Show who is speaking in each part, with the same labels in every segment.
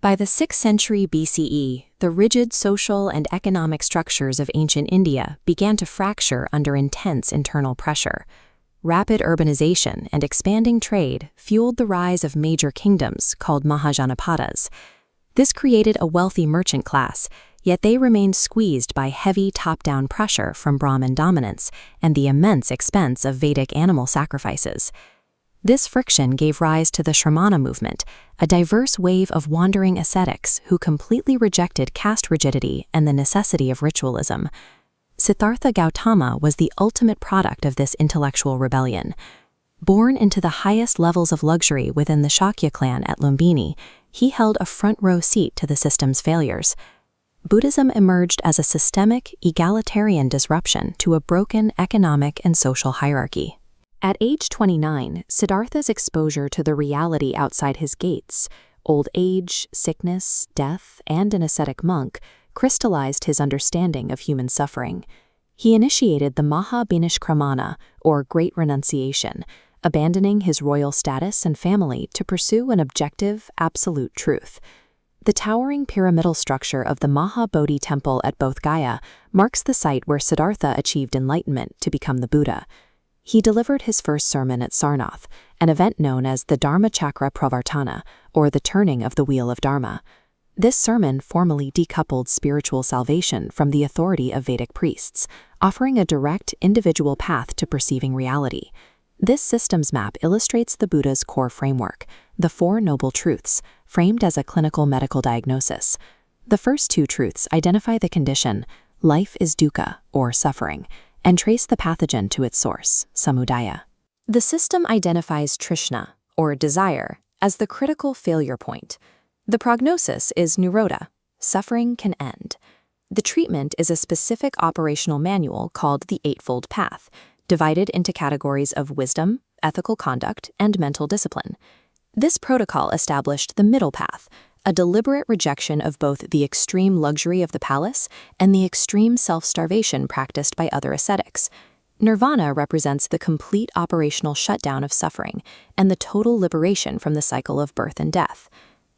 Speaker 1: By the 6th century BCE, the rigid social and economic structures of ancient India began to fracture under intense internal pressure. Rapid urbanization and expanding trade fueled the rise of major kingdoms called Mahajanapadas. This created a wealthy merchant class, yet they remained squeezed by heavy top-down pressure from Brahmin dominance and the immense expense of Vedic animal sacrifices. This friction gave rise to the Shramana movement, a diverse wave of wandering ascetics who completely rejected caste rigidity and the necessity of ritualism. Siddhartha Gautama was the ultimate product of this intellectual rebellion. Born into the highest levels of luxury within the Shakya clan at Lumbini, he held a front-row seat to the system's failures. Buddhism emerged as a systemic, egalitarian disruption to a broken economic and social hierarchy. At age 29, Siddhartha's exposure to the reality outside his gates, old age, sickness, death, and an ascetic monk, crystallized his understanding of human suffering. He initiated the Mahabhinishkramana, or Great Renunciation, abandoning his royal status and family to pursue an objective, absolute truth. The towering pyramidal structure of the Mahabodhi temple at Bodh Gaya marks the site where Siddhartha achieved enlightenment to become the Buddha. He delivered his first sermon at Sarnath, an event known as the Dharma Chakra Pravartana, or the turning of the wheel of Dharma. This sermon formally decoupled spiritual salvation from the authority of Vedic priests, offering a direct individual path to perceiving reality. This systems map illustrates the Buddha's core framework, the Four Noble Truths, framed as a clinical medical diagnosis. The first two truths identify the condition, life is dukkha, or suffering, and trace the pathogen to its source, samudaya. The system identifies trishna, or desire, as the critical failure point. The prognosis is nirodha, suffering can end. The treatment is a specific operational manual called the Eightfold Path, divided into categories of wisdom, ethical conduct, and mental discipline. This protocol established the middle path, a deliberate rejection of both the extreme luxury of the palace and the extreme self-starvation practiced by other ascetics. Nirvana represents the complete operational shutdown of suffering and the total liberation from the cycle of birth and death.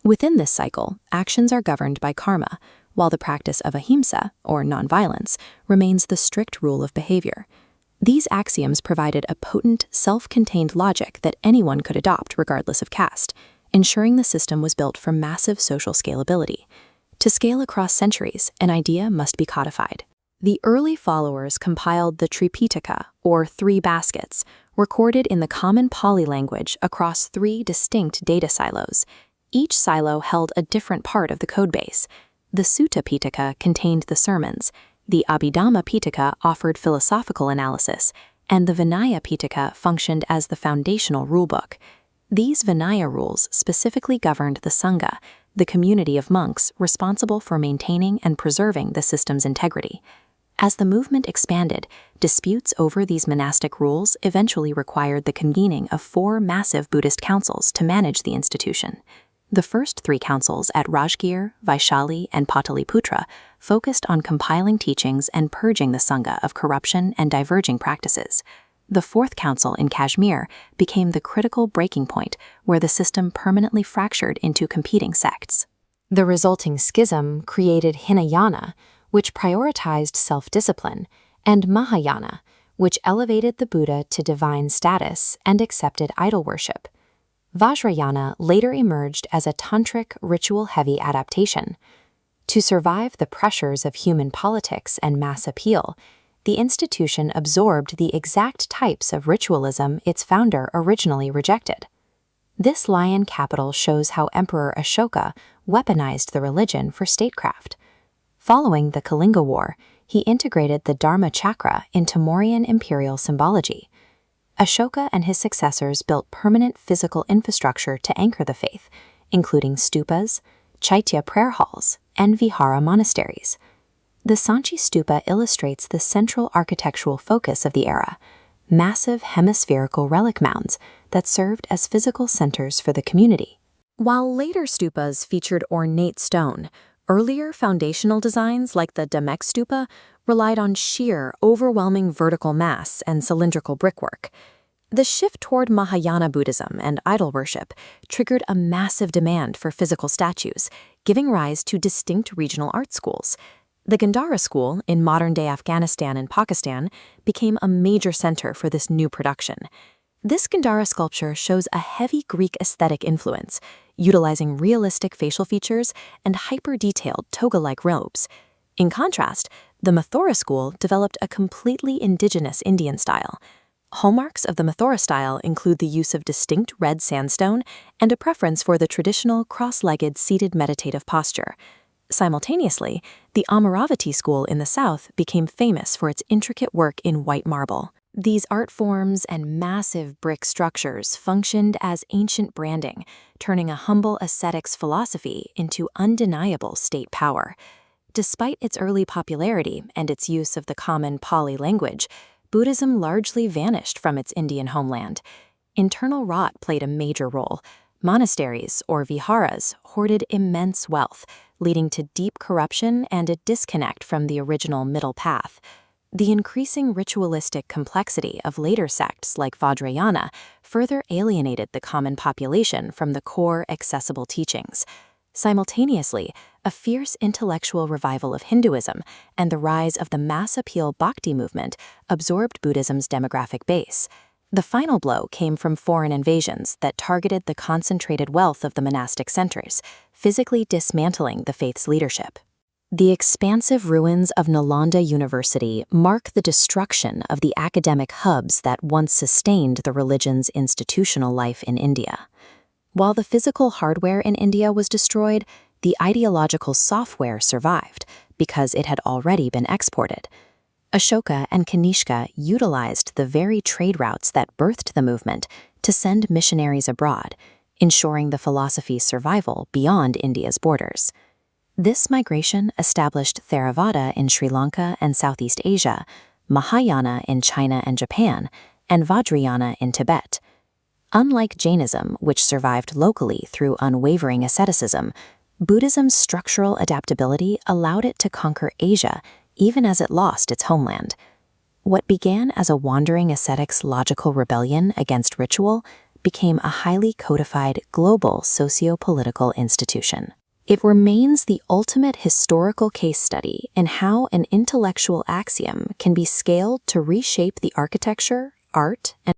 Speaker 1: Within this cycle, actions are governed by karma, while the practice of ahimsa, or nonviolence, remains the strict rule of behavior. These axioms provided a potent, self-contained logic that anyone could adopt regardless of caste, ensuring the system was built for massive social scalability. To scale across centuries, an idea must be codified. The early followers compiled the Tripitaka, or three baskets, recorded in the common Pali language across three distinct data silos. Each silo held a different part of the codebase. The Sutta Pitaka contained the sermons, the Abhidhamma Pitaka offered philosophical analysis, and the Vinaya Pitaka functioned as the foundational rulebook. These Vinaya rules specifically governed the Sangha, the community of monks responsible for maintaining and preserving the system's integrity. As the movement expanded, disputes over these monastic rules eventually required the convening of 4 massive Buddhist councils to manage the institution. The first 3 councils at Rajgir, Vaishali, and Pataliputra focused on compiling teachings and purging the Sangha of corruption and diverging practices. The 4th council in Kashmir became the critical breaking point where the system permanently fractured into competing sects. The resulting schism created Hinayana, which prioritized self-discipline, and Mahayana, which elevated the Buddha to divine status and accepted idol worship. Vajrayana later emerged as a tantric, ritual-heavy adaptation. To survive the pressures of human politics and mass appeal, the institution absorbed the exact types of ritualism its founder originally rejected. This lion capital shows how Emperor Ashoka weaponized the religion for statecraft. Following the Kalinga War, he integrated the Dharma Chakra into Mauryan imperial symbology. Ashoka and his successors built permanent physical infrastructure to anchor the faith, including stupas, chaitya prayer halls, and vihara monasteries. The Sanchi Stupa illustrates the central architectural focus of the era, massive hemispherical relic mounds that served as physical centers for the community. While later stupas featured ornate stone, earlier foundational designs like the Damek Stupa relied on sheer, overwhelming vertical mass and cylindrical brickwork. The shift toward Mahayana Buddhism and idol worship triggered a massive demand for physical statues, giving rise to distinct regional art schools. The Gandhara school in modern-day Afghanistan and Pakistan became a major center for this new production. This Gandhara sculpture shows a heavy Greek aesthetic influence, utilizing realistic facial features and hyper-detailed toga-like robes. In contrast, the Mathura school developed a completely indigenous Indian style. Hallmarks of the Mathura style include the use of distinct red sandstone and a preference for the traditional cross-legged seated meditative posture. Simultaneously, the Amaravati school in the south became famous for its intricate work in white marble. These art forms and massive brick structures functioned as ancient branding, turning a humble ascetics philosophy into undeniable state power. Despite its early popularity and its use of the common Pali language, Buddhism largely vanished from its Indian homeland. Internal rot played a major role. Monasteries, or viharas, hoarded immense wealth, leading to deep corruption and a disconnect from the original middle path. The increasing ritualistic complexity of later sects like Vajrayana further alienated the common population from the core accessible teachings. Simultaneously, a fierce intellectual revival of Hinduism and the rise of the mass appeal Bhakti movement absorbed Buddhism's demographic base. The final blow came from foreign invasions that targeted the concentrated wealth of the monastic centers, physically dismantling the faith's leadership. The expansive ruins of Nalanda University mark the destruction of the academic hubs that once sustained the religion's institutional life in India. While the physical hardware in India was destroyed, the ideological software survived because it had already been exported. Ashoka and Kanishka utilized the very trade routes that birthed the movement to send missionaries abroad, ensuring the philosophy's survival beyond India's borders. This migration established Theravada in Sri Lanka and Southeast Asia, Mahayana in China and Japan, and Vajrayana in Tibet. Unlike Jainism, which survived locally through unwavering asceticism, Buddhism's structural adaptability allowed it to conquer Asia even as it lost its homeland. What began as a wandering ascetic's logical rebellion against ritual became a highly codified global socio-political institution. It remains the ultimate historical case study in how an intellectual axiom can be scaled to reshape the architecture, art, and